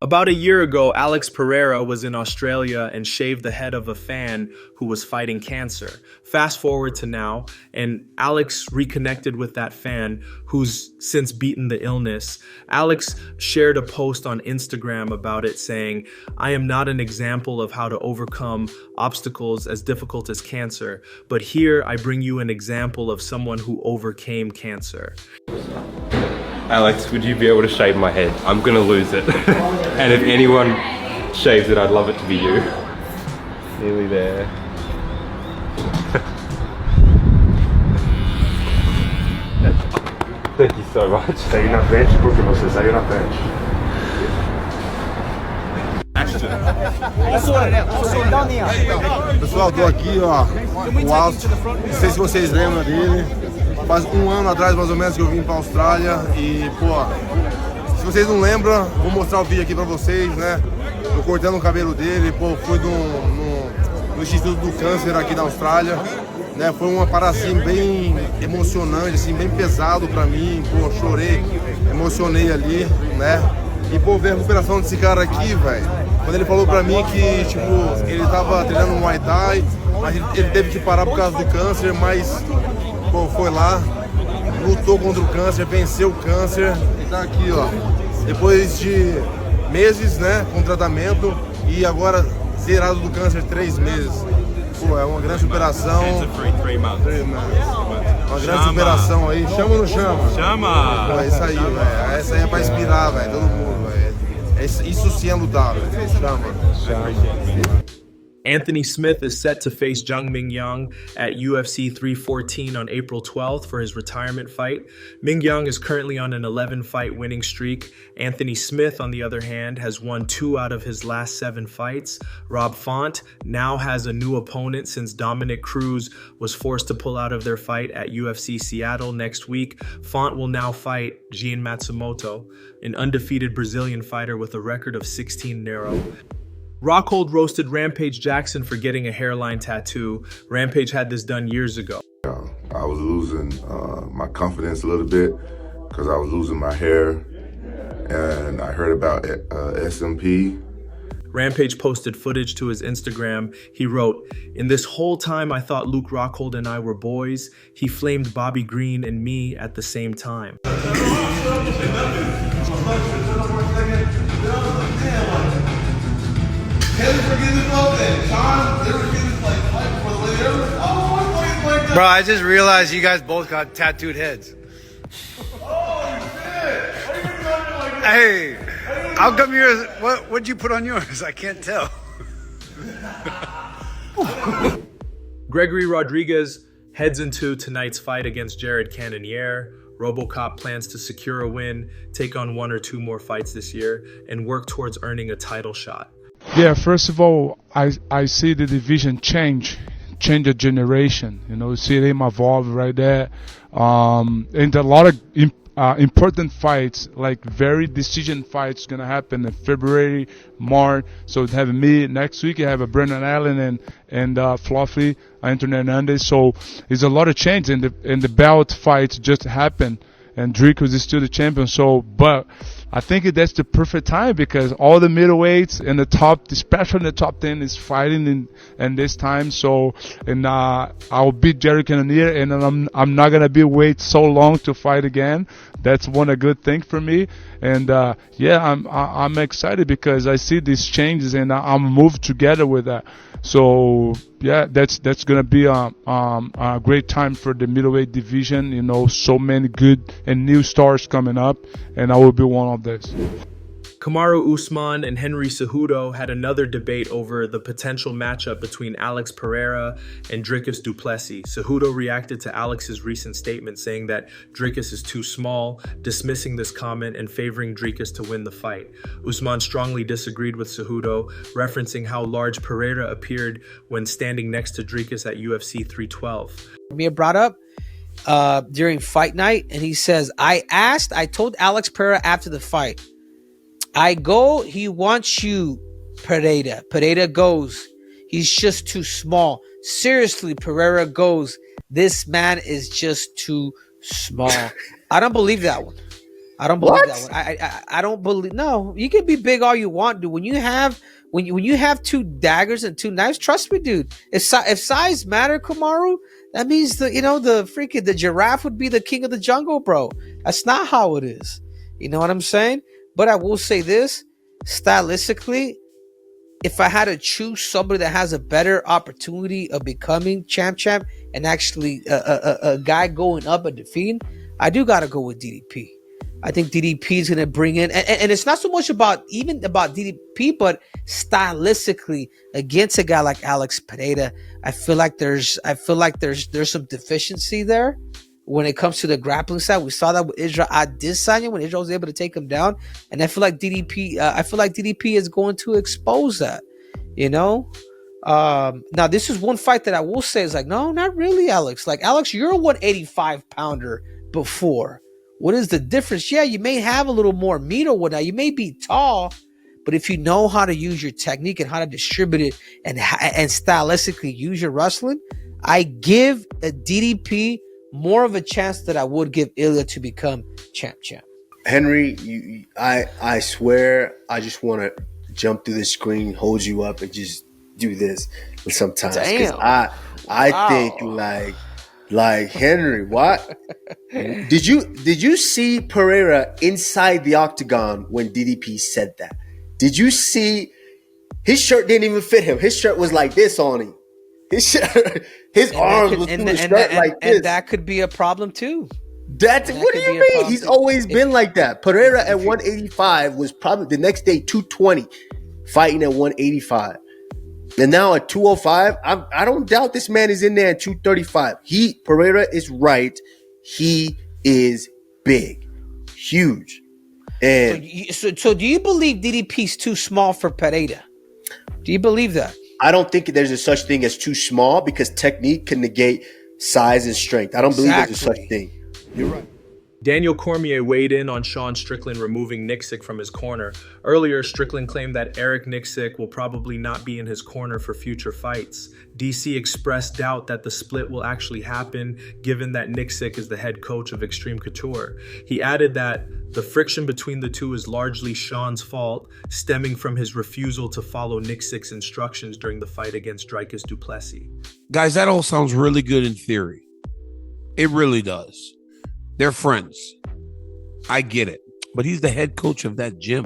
About a year ago, Alex Pereira was in Australia and shaved the head of a fan who was fighting cancer. Fast forward to now, and Alex reconnected with that fan who's since beaten the illness. Alex shared a post on Instagram about it saying, "I am not an example of how to overcome obstacles as difficult as cancer, but here I bring you an example of someone who overcame cancer." Alex, would you be able to shave my head? I'm gonna lose it. And if anyone shaves it, I'd love it to be you. Nearly there. Thank you so much. Saí na frente porque você saiu na frente. Pessoal, tô aqui, ó, o Alto. Não sei se vocês lembram dele. Faz um ano atrás, mais ou menos, que eu vim pra Austrália e, pô, se vocês não lembram, vou mostrar o vídeo aqui pra vocês, né? Eu cortando o cabelo dele, pô, fui no Instituto do Câncer aqui da Austrália, né? Foi uma parada, assim, bem emocionante, assim, bem pesado pra mim, pô, chorei, emocionei ali, né? E, pô, ver a recuperação desse cara aqui, velho, quando ele falou pra mim que, tipo, ele tava treinando Muay Thai, mas ele teve que parar por causa do câncer, mas... Pô, foi lá, lutou contra o câncer, venceu o câncer e tá aqui, ó. Depois de meses, né, com tratamento e agora zerado do câncer 3 meses. Pô, é uma grande superação. Uma grande superação aí. Chama ou não chama? Chama! Pô, é isso aí, velho. Essa aí é pra inspirar, velho, todo mundo, velho. Isso sim é lutar, velho. Chama. Anthony Smith is set to face Jung Ming Young at UFC 314 on April 12th for his retirement fight. Ming Young is currently on an 11-fight winning streak. Anthony Smith, on the other hand, has won 2 out of his last 7 fights. Rob Font now has a new opponent since Dominic Cruz was forced to pull out of their fight at UFC Seattle next week. Font will now fight Gian Matsumoto, an undefeated Brazilian fighter with a record of 16-0. Rockhold roasted Rampage Jackson for getting a hairline tattoo. Rampage had this done years ago. I was losing my confidence a little bit because I was losing my hair, and I heard about SMP. Rampage posted footage to his Instagram. He wrote, "In this whole time I thought Luke Rockhold and I were boys. He flamed Bobby Green and me at the same time." Bro, I just realized you guys both got tattooed heads. Hey, how come yours? What'd you put on yours? I can't tell. Gregory Rodriguez heads into tonight's fight against Jared Cannonier. RoboCop plans to secure a win, take on 1 or 2 more fights this year, and work towards earning a title shot. Yeah, first of all, I see the division change a generation. You know, see them evolve right there. And a lot of important fights, like very decision fights, gonna happen in February, March. So we have me next week. You have a Brendan Allen and Fluffy, Anthony Hernandez. So there's a lot of change, and the belt fights just happened, and Dricus is still the champion. So, but I think that's the perfect time because all the middleweights and the top, especially the top 10, is fighting in this time. So, and I'll beat Jared Cannonier, and I'm not gonna wait so long to fight again. That's a good thing for me. And yeah, I'm excited because I see these changes and I'm moved together with that. So yeah, that's gonna be a great time for the middleweight division. You know, so many good and new stars coming up, and I will be one of those. Kamaru Usman and Henry Cejudo had another debate over the potential matchup between Alex Pereira and Dricus du Plessis. Cejudo reacted to Alex's recent statement saying that Dricus is too small, dismissing this comment and favoring Dricus to win the fight. Usman strongly disagreed with Cejudo, referencing how large Pereira appeared when standing next to Dricus at UFC 312. Cormier brought up during fight night, and he says, I told Alex Pereira after the fight, he wants you, Pereira. Pereira goes, he's just too small. Seriously, Pereira goes, this man is just too small. I don't believe that one. I don't believe that one. I don't believe. No, you can be big all you want, dude. When you have two daggers and two knives, trust me, dude. If size matter, Kamaru, that means the giraffe would be the king of the jungle, bro. That's not how it is. You know what I'm saying? But I will say this, stylistically, if I had to choose somebody that has a better opportunity of becoming champ and actually a guy going up and defeating, I do gotta go with DDP. I think DDP is gonna bring in, and it's not so much about DDP, but stylistically against a guy like Alex Pereira, I feel like there's some deficiency there when it comes to the grappling side. We saw that with Israel Adesanya when Israel was able to take him down, and I feel like DDP is going to expose that. Now this is one fight that I will say is like, no, not really, Alex. Like, Alex, you're a 185 pounder before. What is the difference? Yeah, you may have a little more meat or whatnot. You may be tall, but if you know how to use your technique and how to distribute it and stylistically use your wrestling, I give a DDP more of a chance that I would give Ilya to become champ. Henry, I swear, I just want to jump through the screen, hold you up, and just do this sometimes. Because I think like Henry, what? Did you see Pereira inside the octagon when DDP said that? Did you see his shirt didn't even fit him? His shirt was like this on him. His arms was through the shirt like this. And that could be a problem too. What do you mean? He's always been like that. Pereira at 185 was probably the next day 220, fighting at 185. And now at 205, I don't doubt this man is in there at 235. Pereira is right. He is big, huge. And so do you believe DDP's too small for Pereira? Do you believe that? I don't think there's a such thing as too small, because technique can negate size and strength. I don't believe there's a such thing. You're right. Daniel Cormier weighed in on Sean Strickland removing Nicksick from his corner. Earlier, Strickland claimed that Eric Nicksick will probably not be in his corner for future fights. DC expressed doubt that the split will actually happen, given that Nicksick is the head coach of Extreme Couture. He added that the friction between the two is largely Sean's fault, stemming from his refusal to follow Nicksick's instructions during the fight against Dricus du Plessis. Guys, that all sounds really good in theory. It really does. They're friends. I get it. But he's the head coach of that gym.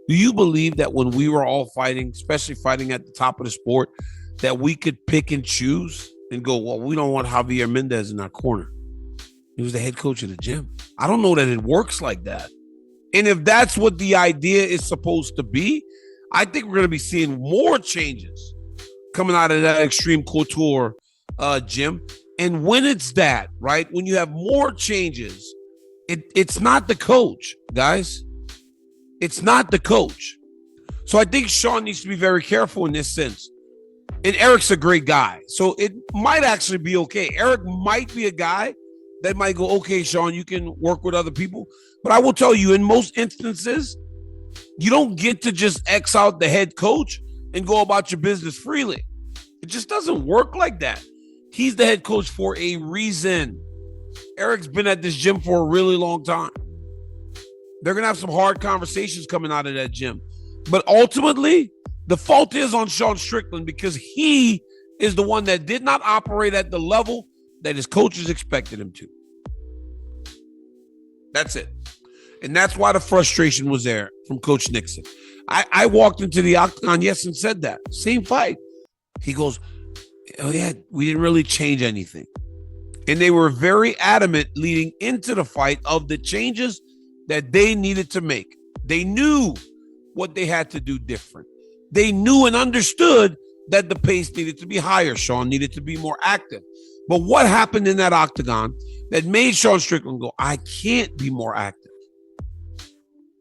Do you believe that when we were all fighting, especially fighting at the top of the sport, that we could pick and choose and go, well, we don't want Javier Mendez in our corner? He was the head coach of the gym. I don't know that it works like that. And if that's what the idea is supposed to be, I think we're going to be seeing more changes coming out of that Extreme Couture gym. And when it's that, right, when you have more changes, it's not the coach, guys. It's not the coach. So I think Sean needs to be very careful in this sense. And Eric's a great guy, so it might actually be okay. Eric might be a guy that might go, okay, Sean, you can work with other people. But I will tell you, in most instances, you don't get to just X out the head coach and go about your business freely. It just doesn't work like that. He's the head coach for a reason. Eric's been at this gym for a really long time. They're going to have some hard conversations coming out of that gym. But ultimately, the fault is on Sean Strickland, because he is the one that did not operate at the level that his coaches expected him to. That's it. And that's why the frustration was there from Coach Nicksick. I walked into the octagon, yes, and said that. Same fight. He goes, oh, yeah, we didn't really change anything. And they were very adamant leading into the fight of the changes that they needed to make. They knew what they had to do different. They knew and understood that the pace needed to be higher. Sean needed to be more active. But what happened in that octagon that made Sean Strickland go, I can't be more active?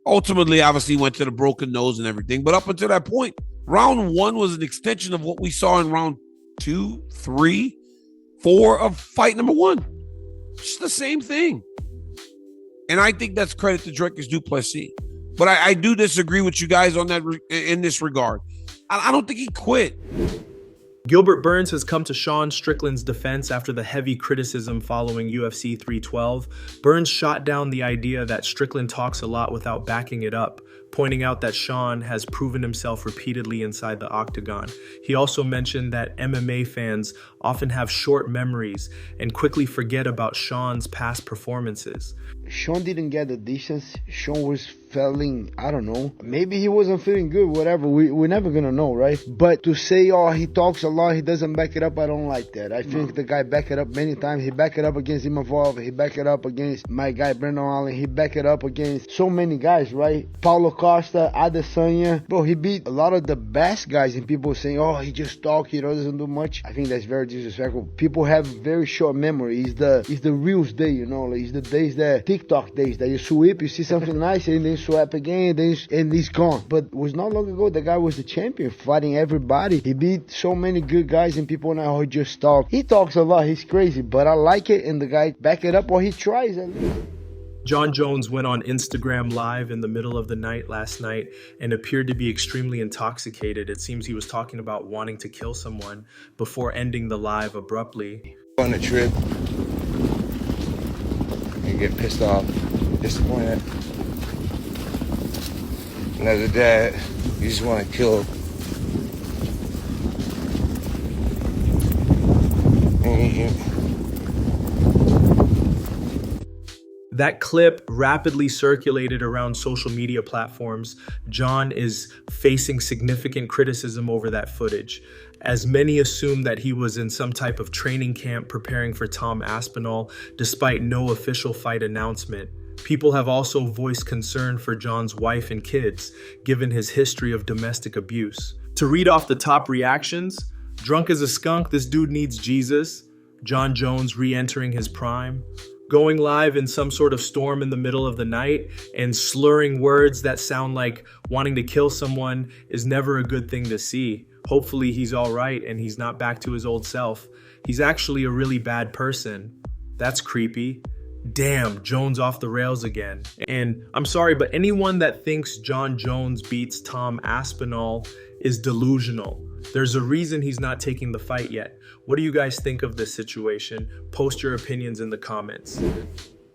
Ultimately, obviously, he went to the broken nose and everything. But up until that point, round one was an extension of what we saw in round 2, 3, 4 of fight number 1. It's the same thing. And I think that's credit to Dricus du Plessis. But I do disagree with you guys on that in this regard. I don't think he quit. Gilbert Burns has come to Sean Strickland's defense after the heavy criticism following UFC 312. Burns shot down the idea that Strickland talks a lot without backing it up, pointing out that Sean has proven himself repeatedly inside the octagon. He also mentioned that MMA fans often have short memories and quickly forget about Sean's past performances. Sean didn't get the distance. Sean was feeling, I don't know, maybe he wasn't feeling good, whatever. We're never gonna know, right? But to say, oh, he talks a lot, he doesn't back it up, I don't like that. I think the guy backed it up many times. He backed it up against Imavov, he backed it up against my guy Brandon Allen, he backed it up against so many guys, right? Paulo Costa, Adesanya. Bro, he beat a lot of the best guys, and people saying, oh, he just talks, he doesn't do much. I think that's very disrespectful. People have very short memory. It's the Reels day, you know, like it's the days that TikTok days that you sweep, you see something nice, and then swap again, and he's gone. But it was not long ago the guy was the champion, fighting everybody. He beat so many good guys, and people now who just talk. He talks a lot, he's crazy, but I like it, and the guy back it up, or he tries at least. John Jones went on Instagram Live in the middle of the night last night and appeared to be extremely intoxicated. It seems he was talking about wanting to kill someone before ending the live abruptly. On a trip, you get pissed off, disappointed. And as a dad, you just want to kill. That clip rapidly circulated around social media platforms. John is facing significant criticism over that footage, as many assume that he was in some type of training camp preparing for Tom Aspinall, despite no official fight announcement. People have also voiced concern for John's wife and kids, given his history of domestic abuse. To read off the top reactions: drunk as a skunk, this dude needs Jesus. John Jones re-entering his prime. Going live in some sort of storm in the middle of the night and slurring words that sound like wanting to kill someone is never a good thing to see. Hopefully he's all right and he's not back to his old self. He's actually a really bad person. That's creepy. Damn, Jones off the rails again. And I'm sorry, but anyone that thinks John Jones beats Tom Aspinall is delusional. There's a reason he's not taking the fight yet. What do you guys think of this situation? Post your opinions in the comments.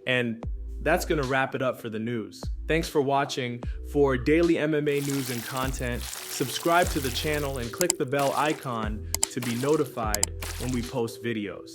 And that's gonna wrap it up for the news. Thanks for watching. For daily MMA news and content, subscribe to the channel and click the bell icon to be notified when we post videos.